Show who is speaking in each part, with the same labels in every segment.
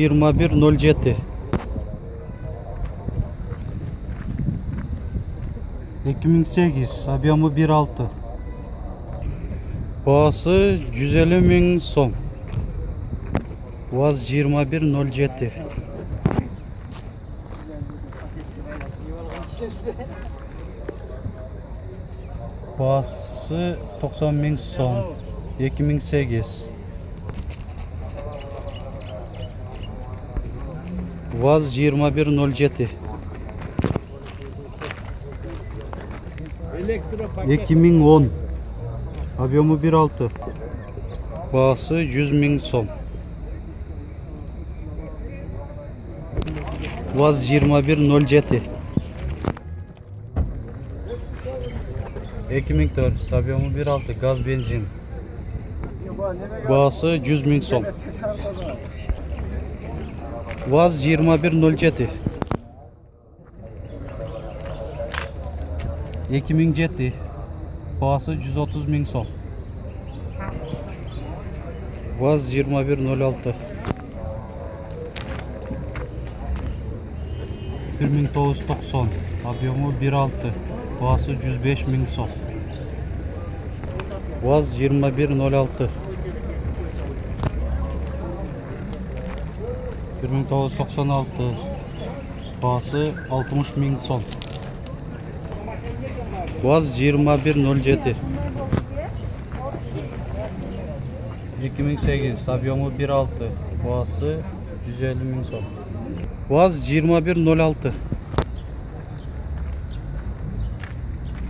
Speaker 1: 2107. 2008, объемы 1.6. Bağısı 150.000 som. Vaz 2107. Bağısı 90.000 som. 2008. Vaz 2107. 2010. Объемы 1.6. Bağısı 100.000 som. Vaz 2107. 2004. Объемы 1.6. Gaz benzin. Bağısı 100.000 som. Vaz 2107. 2007. Bağısı 130.000 som. Vaz 2106. 1990. Объемы 1.6. Bağısı 105.000 som. Vaz 2106. 1996. Bağısı 60.000 som. Vaz 2107. 2008. Объемы 1.6. Bağısı 150.000 som. Vaz 2106.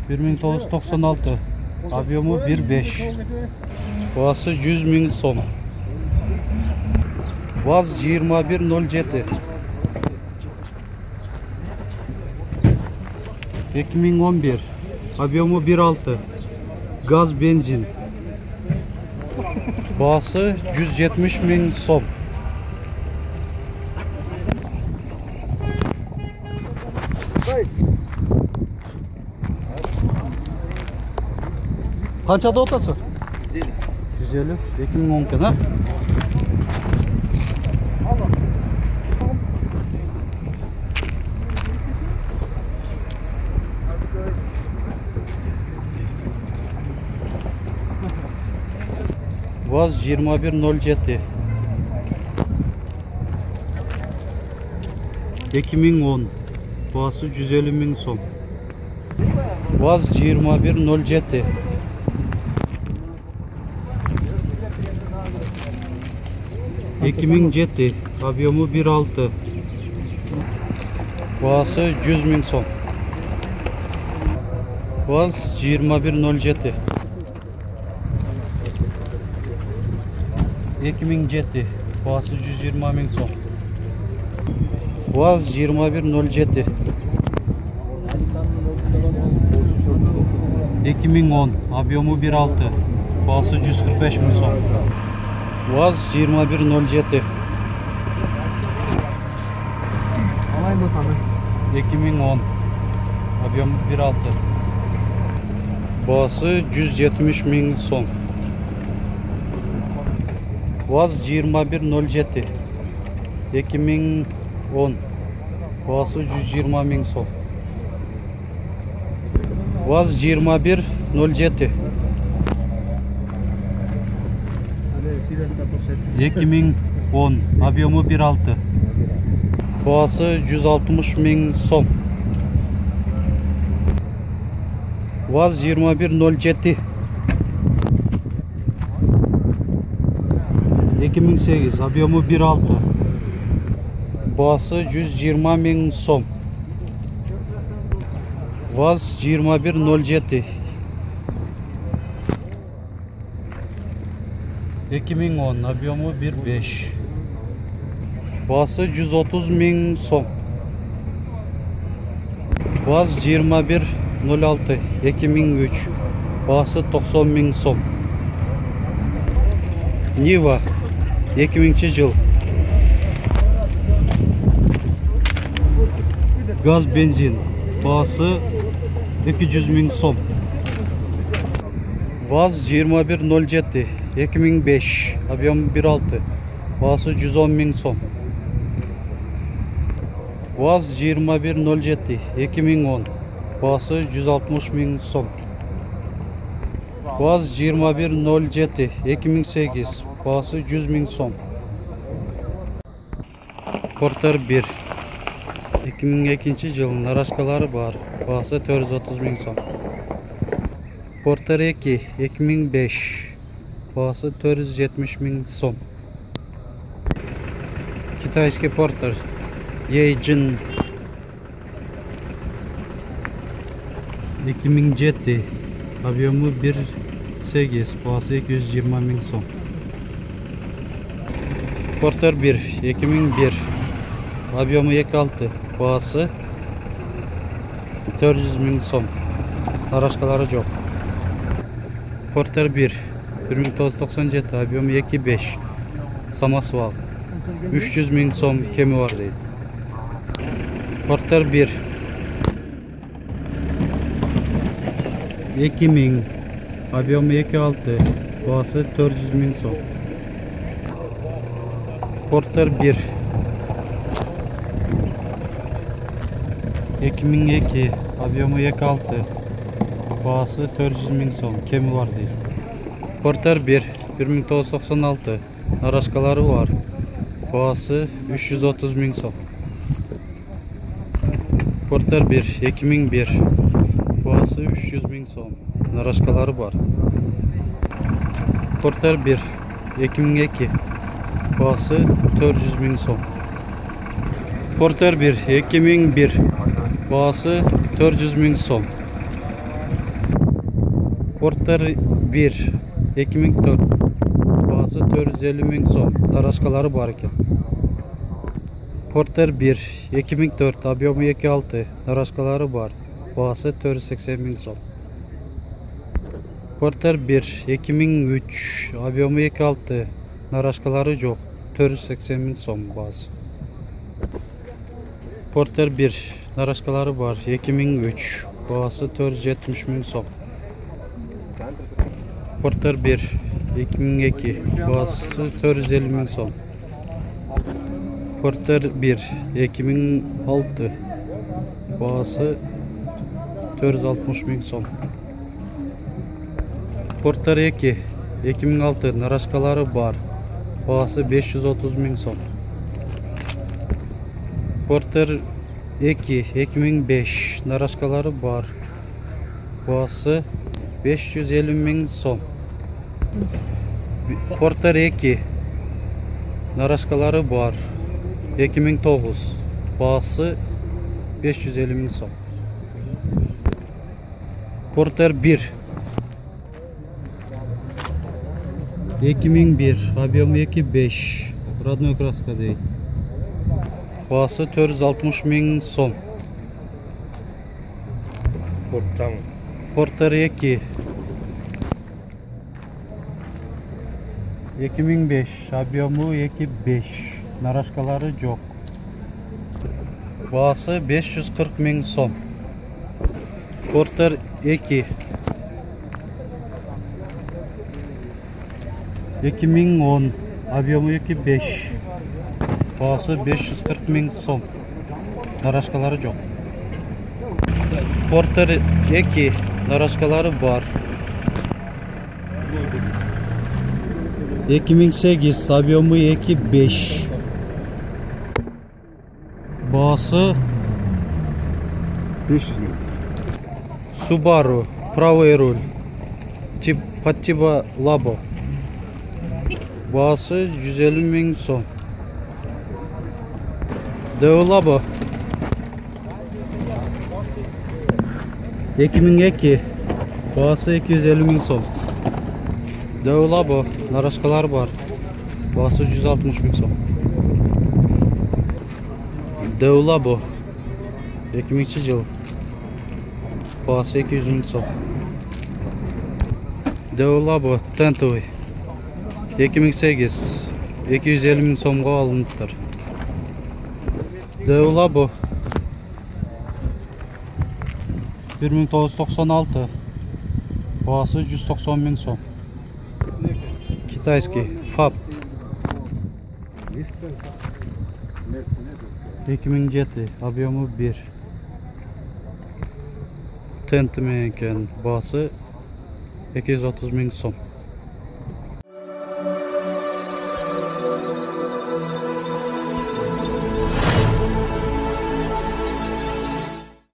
Speaker 1: 1996. Объемы 1.5. Bağısı 100.000 som. Vaz 2107. 2011. Объемы 1.6. Gaz benzin. Bağısı 170.000 som. Kaçada otası? 150. 2010'ken ha? Vaz 2107. 2010. Bağısı 150.000 som. Vaz 2107. 2007. Объемы 1.6. Bağısı 100.000 som. Vaz 2107. 2007. Bağısı 120.000 som. Vaz 2107. 2010. Объемы 1.6. Bağısı 145.000 som. Vaz 2107. 2010. Объемы 1.6. Bağısı 170.000 som. Vaz 2107. 2010. Bağısı 120.000 som. Vaz 2107. 2010. Объемы 1.6. Bağısı 160.000 som. Vaz 2107. 2008. Объемы 1.6. Bağısı 120.000 som. Vaz 2107. 2010. Объемы 1.5. Bağısı 130.000 som. Vaz 2106. 2003. Bağısı 90.000 som. Niva 2000 yıl. Gaz benzin. Bağısı 200.000 som. Vaz 2107. 2005. Объем 1.6. Bağısı 110.000 som. УАЗ 2107 2010 бағасы 160 мың сом. УАЗ 2107 2008 бағасы 100 мың сом. Портер 1 2002 жыл нарашкалары бар, бағасы 430 мың сом. Портер 2 2005 бағасы 470 мың сом. Китайский портер Ейджин 2007 объемы 1.8 бағасы 220 мың сом. Портер 1 2001 объемы 2.6 бағасы 400 мың сом. Нарашкалары жоқ. Портер 1 1997 объемы 2.5 самосвал 300 мың сом кемі бар дейді. Портер 1 2000 объемы 2.6 бағасы 400 мың сом. Портер 1 2002 объемы 2.6 бағасы 400 мың сом кемі бар дейді. Портер 1 1996 нарашкалары бар, бағасы 330 мың сом. Портер 1 2001 бағасы 300 мың сом, нарашкалары бар. Портер 1 2002 бағасы 400 мың сом. Портер 1 2001 бағасы 400 мың сом. Портер 1 2004 бағасы 450 мың сом, нарашкалары бар екен. Портер 1 2004 объемы 2.6 нарашкалары бар, бағасы 480 мың сом. Портер 1 2003 объемы 2.6 нарашкалары жоқ, 480 мың сом бағасы. Портер 1 нарашкалары бар 2003 бағасы 470 мың сом. Портер 1 2002 бағасы 450 мың сом. Портер 1 2006 бағасы 460 мың сом. Портер 2 2006 нарашкалары бар, бағасы 530 мың сом. Портер 2 2005 нарашкалары бар, бағасы 550 мың сом. Портер 2 нарашкалары бар 2009 бағасы 550 мың сом. Портер 1 2001 объемы 2.5 родной краска дейді, бағасы 460 мың сом. Портер 2 2005 объемы 2.5 нарашкалары жоқ, бағасы 540 мың сом. Портер 2 2010 объемы 2.5 бағасы 540 мың сом, нарашкалары жоқ. Портер 2 нарашкалары бар, 2008 объемы 2.5 бағасы
Speaker 2: 500 мың.
Speaker 1: Subaru правый руль под типа Labo, бағасы 150 мың сом. Labo 2002 бағасы 250 мың сом. Labo нарашкалар бар, бағасы 160 мың сом. Labo 2000 жыл, бағасы 200 мың сом. Labo тентовый 2008 250 мың сомға алыныптыр. Labo 1996 бағасы 190 мың сом. Китайский ФАП 2007, объемы 1. Тенті менен басы 230 000 сом.